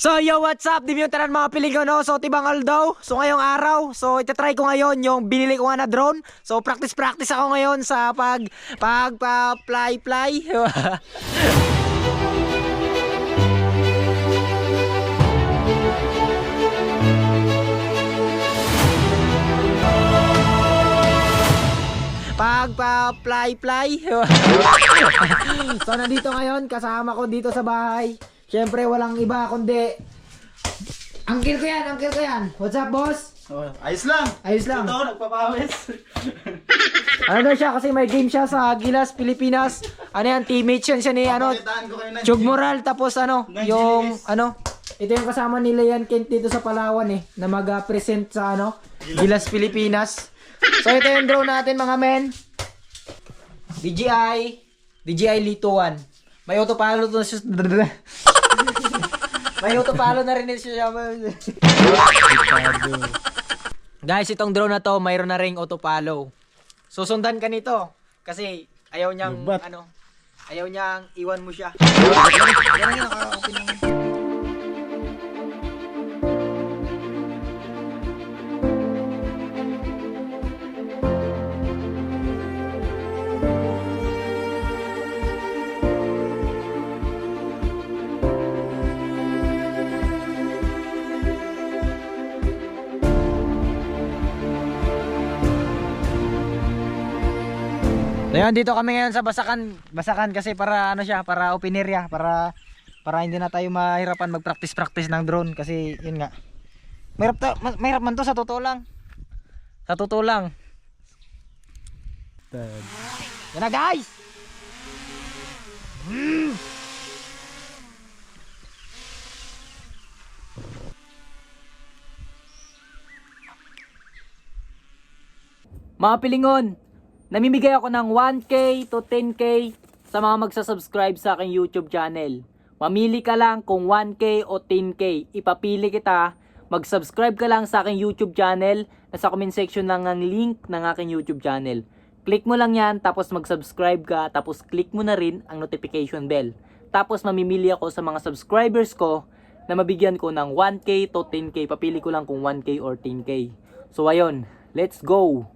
So yo, what's up? Dimyutaran mga Pilipino. So tibangal daw. So ngayong araw, so itatry ko ngayon yung binili ko nga na drone. So practice ako ngayon sa fly. fly. So nandito ngayon, kasama ko dito sa bahay. Siyempre walang iba kundi Uncle ko yan. What's up, boss? Oh, ayos lang. Ito, nagpapawis. Ano daw siya kasi may game siya sa Gilas, Pilipinas. Ano yan, teammate siya ni Pakitaan ko kayo ng Chug Moral, tapos yung Gilas. ito yung kasama nila yan Kent dito sa Palawan na mag-present sa Gilas, Pilipinas. So ito yung drone natin mga men. DJI Lito 1. May autopilot na siya. May autopilot na rin siya. Guys, itong drone na to, mayroon na ring autopilot. Susundan ka nito kasi ayaw niyang ayaw niyang iwan mo siya. Ngayon dito kami ngayon sa Basakan kasi para para open area, para hindi na tayo mahirapan mag-practice ng drone kasi yun nga. Mahirap man to sa totoo lang. Yan na guys. Mga pilingon, namimigay ako ng 1K to 10K sa mga magsasubscribe sa aking YouTube channel. Mamili ka lang kung 1K o 10K. Ipapili kita. Mag-subscribe ka lang sa aking YouTube channel. Nasa comment section lang ang link ng aking YouTube channel. Click mo lang yan, tapos mag-subscribe ka, tapos click mo na rin ang notification bell. Tapos mamimili ako sa mga subscribers ko na mabigyan ko ng 1K to 10K. Papili ko lang kung 1K or 10K. So ayun, let's go!